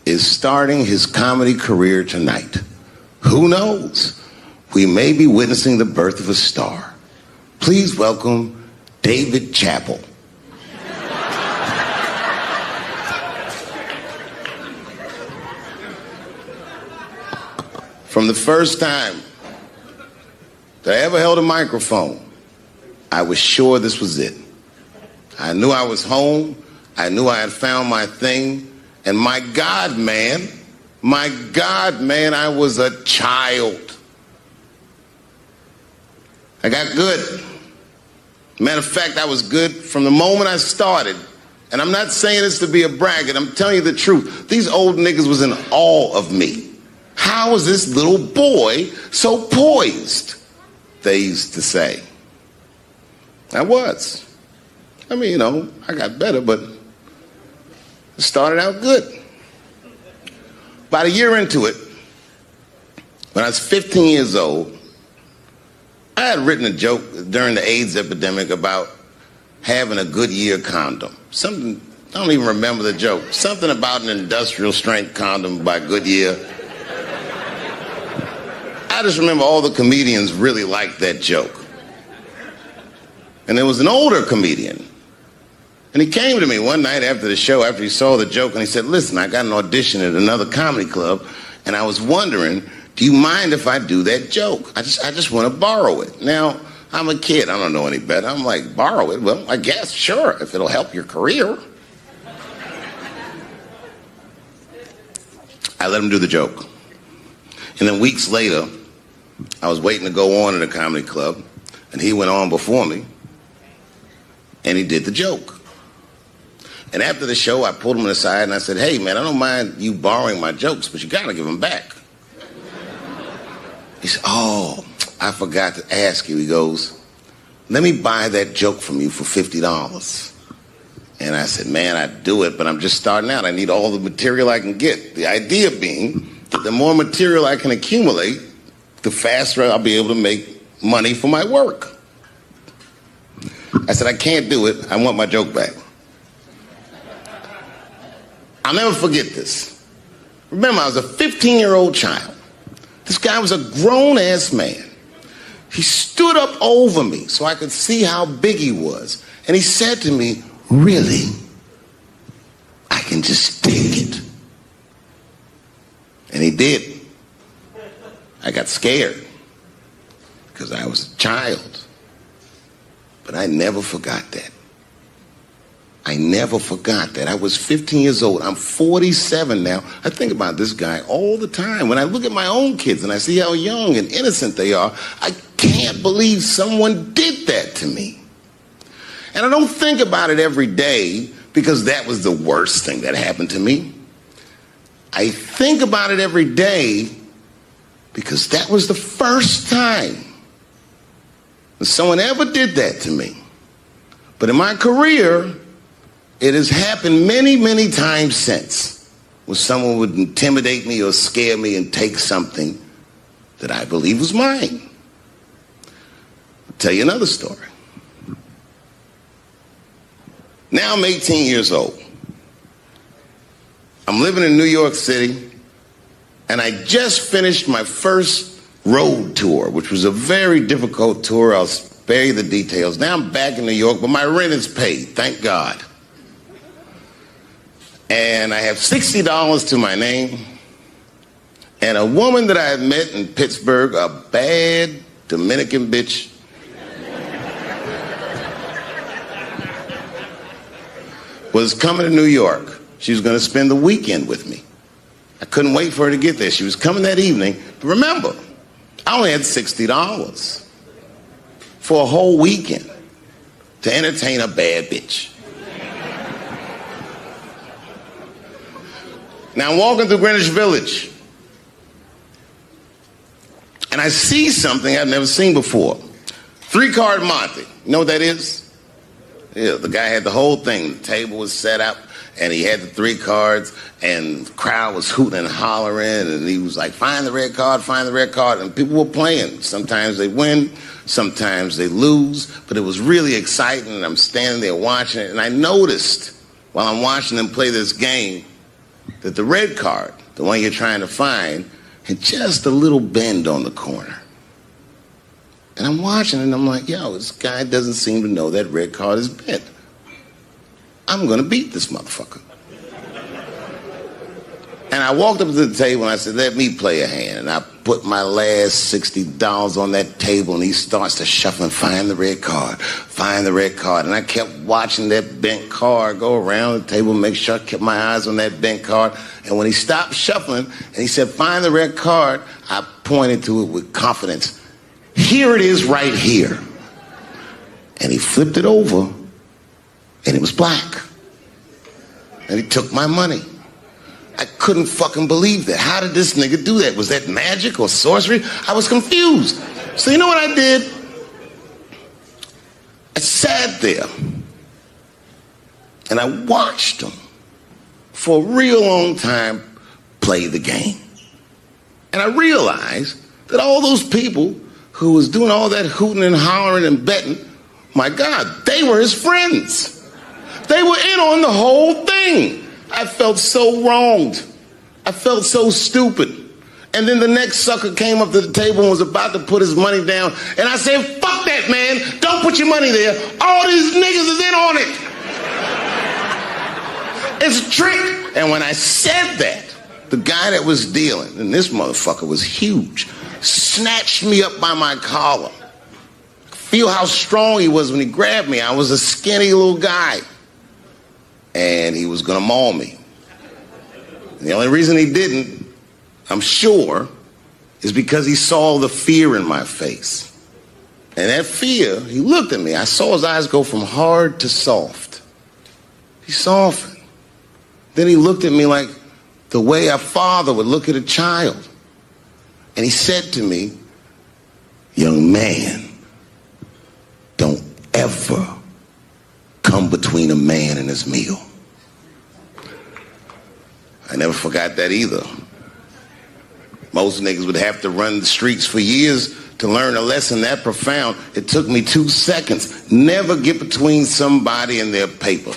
is starting his comedy career tonight. Who knows? We may be witnessing the birth of a star. Please welcome Dave Chappelle. From the first time that I ever held a microphone, I was sure this was it. I knew I was home. I knew I had found my thing. And my God, man, I was a child. I got good. Matter of fact, I was good from the moment I started. And I'm not saying this to be a braggart. I'm telling you the truth. These old niggas was in awe of me. How is this little boy so poised? They used to say. I was. I mean, you know, I got better, but it started out good. About a year into it, when I was 15 years old, I had written a joke during the AIDS epidemic about having a Goodyear condom. Something, I don't even remember the joke. Something about an industrial strength condom by Goodyear. I just remember all the comedians really liked that joke. And there was an older comedian. And he came to me one night after the show, after he saw the joke, and he said, listen, I got an audition at another comedy club, and I was wondering, do you mind if I do that joke? I just want to borrow it. Now, I'm a kid. I don't know any better. I'm like, borrow it? Well, I guess, sure, if it'll help your career. I let him do the joke. And then weeks later, I was waiting to go on at a comedy club, and he went on before me, and he did the joke. And after the show, I pulled him aside and I said, hey, man, I don't mind you borrowing my jokes, but you got to give them back. He said, oh, I forgot to ask you. He goes, let me buy that joke from you for $50. And I said, man, I'd do it, but I'm just starting out. I need all the material I can get. The idea being that the more material I can accumulate, the faster I'll be able to make money for my work. I said, I can't do it. I want my joke back. I'll never forget this. Remember, I was a 15-year-old child. This guy was a grown-ass man. He stood up over me so I could see how big he was. And he said to me, really? I can just take it. And he did. I got scared because I was a child. But I never forgot that. I never forgot that. I was 15 years old. I'm 47 now. I think about this guy all the time. When I look at my own kids and I see how young and innocent they are, I can't believe someone did that to me. And I don't think about it every day because that was the worst thing that happened to me. I think about it every day because that was the first time that someone ever did that to me. But in my career, it has happened many, many times since when someone would intimidate me or scare me and take something that I believe was mine. I'll tell you another story. Now I'm 18 years old. I'm living in New York City, and I just finished my first road tour, which was a very difficult tour. I'll spare you the details. Now I'm back in New York, but my rent is paid, thank God. And I have $60 to my name, and a woman that I had met in Pittsburgh, a bad Dominican bitch, was coming to New York. She was going to spend the weekend with me. I couldn't wait for her to get there. She was coming that evening. But remember, I only had $60 for a whole weekend to entertain a bad bitch. Now I'm walking through Greenwich Village, and I see something I've never seen before. 3-card Monte. You know what that is? Yeah, the guy had the whole thing. The table was set up, and he had the 3 cards, and the crowd was hooting and hollering, and he was like, find the red card, find the red card, and people were playing. Sometimes they win, sometimes they lose, but it was really exciting, and I'm standing there watching it, and I noticed while I'm watching them play this game that the red card, the one you're trying to find, had just a little bend on the corner. And I'm watching it and I'm like, yo, this guy doesn't seem to know that red card is bent. I'm gonna beat this motherfucker. And I walked up to the table and I said, let me play a hand. And I put my last $60 on that table and he starts to shuffle and find the red card, find the red card. And I kept watching that bent card go around the table, make sure I kept my eyes on that bent card. And when he stopped shuffling and he said, find the red card, I pointed to it with confidence. Here it is right here. And he flipped it over and it was black. And he took my money. I couldn't fucking believe that. How did this nigga do that? Was that magic or sorcery? I was confused. So you know what I did? I sat there and I watched him for a real long time play the game. And I realized that all those people who was doing all that hooting and hollering and betting, my God, they were his friends. They were in on the whole thing. I felt so wronged. I felt so stupid. And then the next sucker came up to the table and was about to put his money down. And I said, fuck that, man. Don't put your money there. All these niggas is in on it. It's a trick. And when I said that, the guy that was dealing, and this motherfucker was huge, snatched me up by my collar. Feel how strong he was when he grabbed me. I was a skinny little guy. And he was gonna maul me. And the only reason he didn't, I'm sure, is because he saw the fear in my face. And that fear, he looked at me. I saw his eyes go from hard to soft. He softened. Then he looked at me like the way a father would look at a child. And he said to me, young man, don't ever come between a man and his meal. I never forgot that either. Most niggas would have to run the streets for years to learn a lesson that profound. It took me 2 seconds. Never get between somebody and their paper.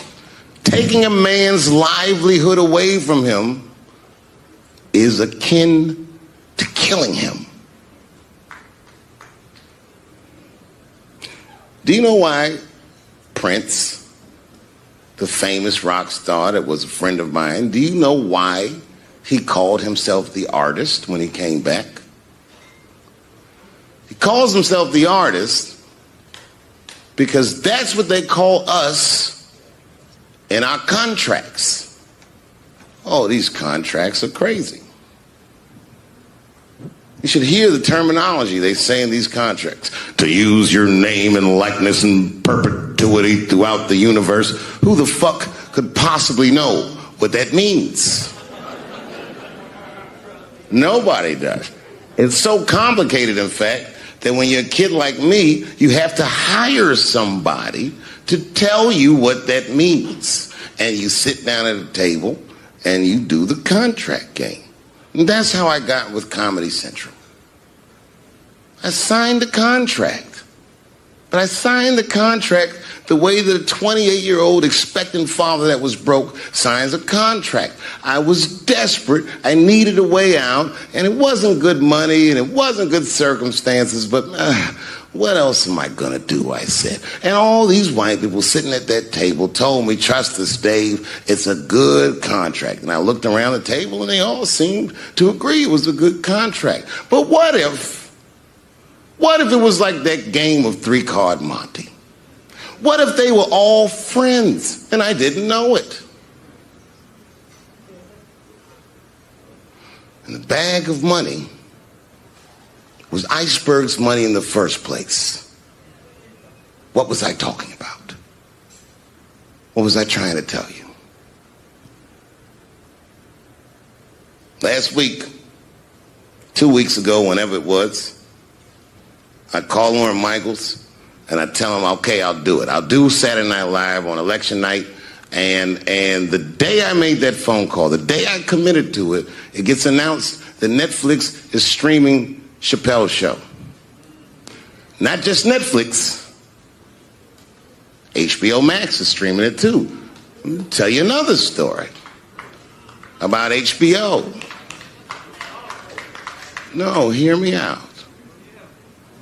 Taking a man's livelihood away from him is akin to killing him. Do you know why Prince, the famous rock star that was a friend of mine, do you know why he called himself the artist when he came back? He calls himself the artist because that's what they call us in our contracts. Oh, these contracts are crazy. You should hear the terminology they say in these contracts. To use your name and likeness in perpetuity throughout the universe. Who the fuck could possibly know what that means? Nobody does. It's so complicated, in fact, that when you're a kid like me, you have to hire somebody to tell you what that means. And you sit down at a table and you do the contract game. And that's how I got with Comedy Central. I signed the contract. But I signed the contract the way that a 28-year-old expectant father that was broke signs a contract. I was desperate. I needed a way out. And it wasn't good money and it wasn't good circumstances. But what else am I going to do, I said. And all these white people sitting at that table told me, trust us, Dave, it's a good contract. And I looked around the table and they all seemed to agree it was a good contract. But what if it was like that game of 3-Card Monte? What if they were all friends and I didn't know it? And the bag of money was Iceberg's money in the first place. What was I talking about? What was I trying to tell you? Last week, 2 weeks ago, whenever it was, I call Lauren Michaels and I tell him, okay, I'll do it. I'll do Saturday Night Live on election night. And the day I made that phone call, the day I committed to it, it gets announced that Netflix is streaming Chappelle's show. Not just Netflix. HBO Max is streaming it too. Let me tell you another story. about HBO. No, hear me out.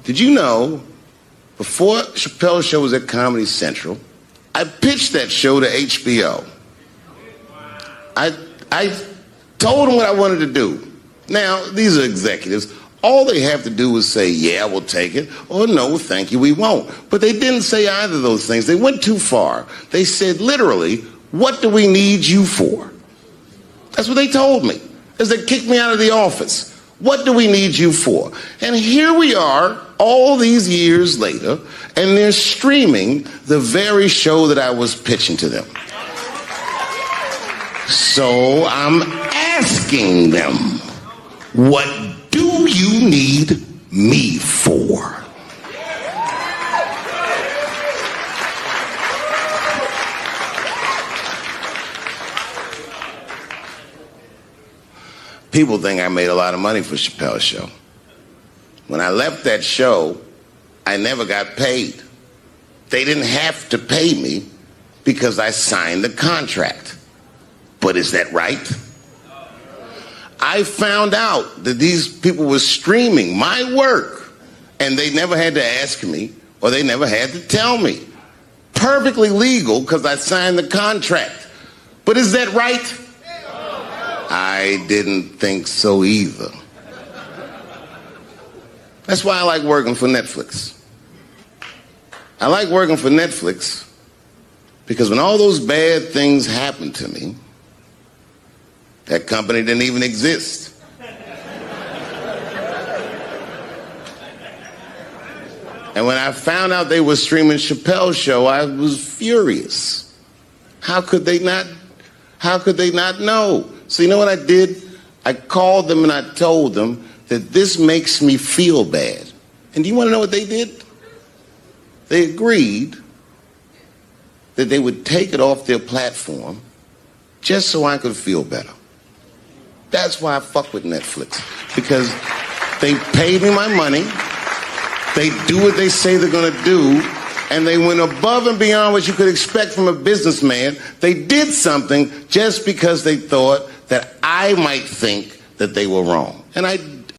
Did you know, before Chappelle's show was at Comedy Central, I pitched that show to HBO. I told them what I wanted to do. Now, these are executives. All they have to do is say, yeah, we'll take it, or no, thank you, we won't. But they didn't say either of those things. They went too far. They said, literally, what do we need you for? That's what they told me, as they kicked me out of the office. What do we need you for? And here we are, all these years later, and they're streaming the very show that I was pitching to them. So I'm asking them, what do you need me for? People think I made a lot of money for Chappelle's show. When I left that show, I never got paid. They didn't have to pay me because I signed the contract. But is that right? I found out that these people were streaming my work, and they never had to ask me, or they never had to tell me. Perfectly legal because I signed the contract. But is that right? I didn't think so either. That's why I like working for Netflix. I like working for Netflix because when all those bad things happened to me, that company didn't even exist. And when I found out they were streaming Chappelle's show, I was furious. How could they not know? So you know what I did? I called them and I told them that this makes me feel bad. And do you want to know what they did? They agreed that they would take it off their platform just so I could feel better. That's why I fuck with Netflix. Because they paid me my money, they do what they say they're gonna do, and they went above and beyond what you could expect from a businessman. They did something just because they thought that I might think that they were wrong. And I